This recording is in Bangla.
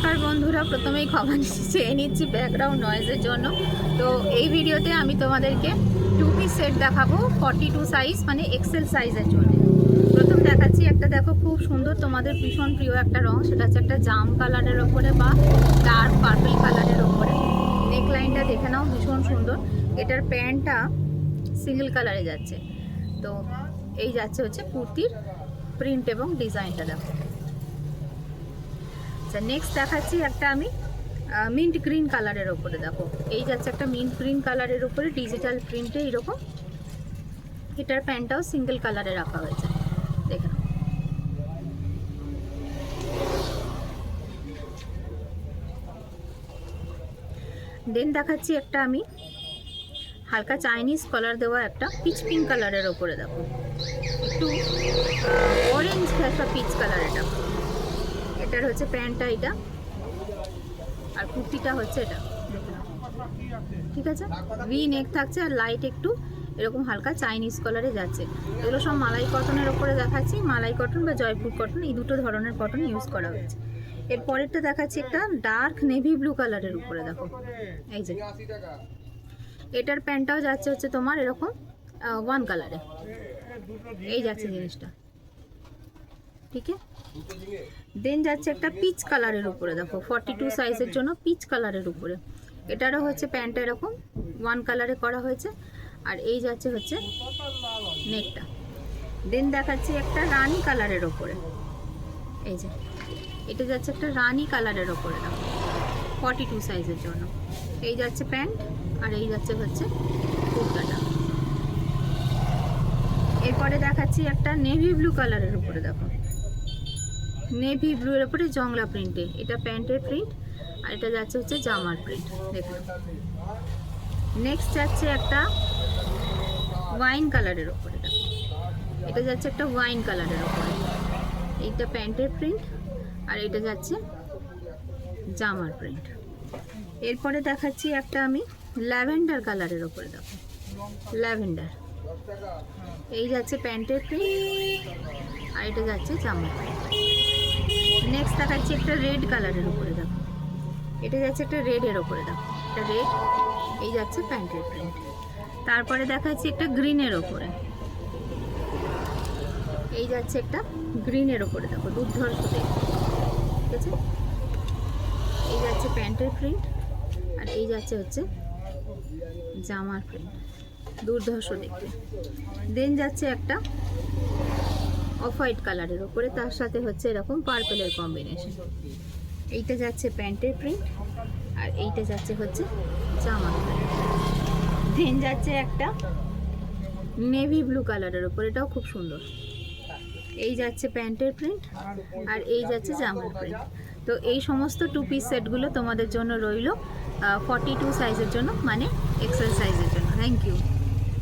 নমস্কার বন্ধুরা, প্রথমেই ক্ষমা চেয়ে নিচ্ছি ব্যাকগ্রাউন্ড নয়েজের জন্য। তো এই ভিডিওতে আমি তোমাদেরকে টু পিস সেট দেখাবো 42 সাইজ, মানে এক্সেল সাইজের জন্য। প্রথম দেখাচ্ছি একটা, দেখো খুব সুন্দর, তোমাদের ভীষণ প্রিয় একটা রং, সেটা হচ্ছে একটা জাম কালারের ওপরে বা ডার্ক পার্পল কালারের ওপরে। নেকলাইনটা দেখে নাও, ভীষণ সুন্দর। এটার প্যান্টটা সিঙ্গেল কালারে যাচ্ছে। তো এই যাচ্ছে হচ্ছে কুর্তির প্রিন্ট এবং ডিজাইনটা দেখো। আচ্ছা, নেক্সট দেখাচ্ছি একটা আমি মিন্ট গ্রিন কালারের ওপরে। দেখো এই যাচ্ছে একটা মিন্ট গ্রিন কালারের ওপরে ডিজিটাল প্রিন্টে এরকম। এটার প্যান্টটাও সিঙ্গেল কালারে রাখা হয়েছে, দেখে নাও। দেন দেখাচ্ছি একটা আমি হালকা চাইনিজ কালার দেওয়া একটা পিচ পিঙ্ক কালারের ওপরে। দেখো একটু অরেঞ্জ একটা পিচ কালার। এটার হচ্ছে প্যান্টটা এটা, আর কুর্তিটা হচ্ছে এটা, দেখে নাও। ঠিক আছে, ভি নেক থাকছে আর লাইট একটু এরকম হালকা চাইনিজ কালারে যাচ্ছে। এগুলো সব মালাই কটনের ওপরে দেখাচ্ছি। মালাই কটন বা জয়পুর কটন, এই দুটো ধরনের কটন ইউজ করা হয়েছে। এর পরেরটা দেখাচ্ছি একটা ডার্ক নেভি ব্লু কালারের উপরে। দেখো এই যে এটার প্যান্টটাও যাচ্ছে হচ্ছে তোমার এরকম ওয়ান কালারে। এই যাচ্ছে জিনিসটা, ঠিক আছে। দেন যাচ্ছে একটা পিচ কালারের উপরে। দেখো 42 সাইজের জন্য পিচ কালারের উপরে। এটারও হচ্ছে প্যান্টটা এরকম ওয়ান কালারে করা হয়েছে, আর এই যাচ্ছে হচ্ছে নেকটা। দেন দেখাচ্ছি একটা রানী কালারের ওপরে। এই যে এটা যাচ্ছে একটা রানী কালারের ওপরে। দেখো 42 সাইজের জন্য। এই যাচ্ছে প্যান্ট, আর এই যাচ্ছে হচ্ছে কুর্তাটা। এরপরে দেখাচ্ছি একটা নেভি ব্লু কালারের উপরে। দেখো নেভি ব্লু এর উপরে জংলা প্রিন্টে, এটা প্যান্টের প্রিন্ট, আর এটা যাচ্ছে হচ্ছে জামার প্রিন্ট, দেখুন। নেক্সট যাচ্ছে একটা ওয়াইন কালারের উপরে। দেখো এটা যাচ্ছে একটা ওয়াইন কালারের উপরে, এইটা প্যান্টের প্রিন্ট, আর এটা যাচ্ছে জামার প্রিন্ট। এরপরে দেখাচ্ছি একটা আমি ল্যাভেন্ডার কালারের উপরে। দেখো ল্যাভেন্ডার, এই যাচ্ছে প্যান্টের প্রিন্ট, আর এটা যাচ্ছে জামার প্রিন্ট। নেক্সট দেখাচ্ছি একটা রেড কালারের উপরে। দেখো এটা যাচ্ছে একটা রেডের ওপরে। দেখো এটা রেড, এই যাচ্ছে প্যান্টের প্রিন্ট। তারপরে দেখাচ্ছি একটা গ্রিনের ওপরে। এই যাচ্ছে একটা গ্রিনের ওপরে। দেখো দুর্ধর্ষ দেখতে, ঠিক আছে। এই যাচ্ছে প্যান্টের প্রিন্ট, আর এই যাচ্ছে হচ্ছে জামার প্রিন্ট, দুর্ধর্ষ দেখতে। দেন যাচ্ছে একটা অফ হোয়াইট কালারের ওপরে, তার সাথে হচ্ছে এরকম পার্পেলের কম্বিনেশন। এইটা যাচ্ছে প্যান্টের প্রিন্ট, আর এইটা যাচ্ছে হচ্ছে জামা প্রিন্ট। দেন যাচ্ছে একটা নেভি ব্লু কালারের ওপর, এটাও খুব সুন্দর। এই যাচ্ছে প্যান্টের প্রিন্ট, আর এই যাচ্ছে জামার প্রিন্ট। তো এই সমস্ত টু পিস সেটগুলো তোমাদের জন্য রইল 42 সাইজের জন্য, মানে এক্সেল সাইজের জন্য। Thank you.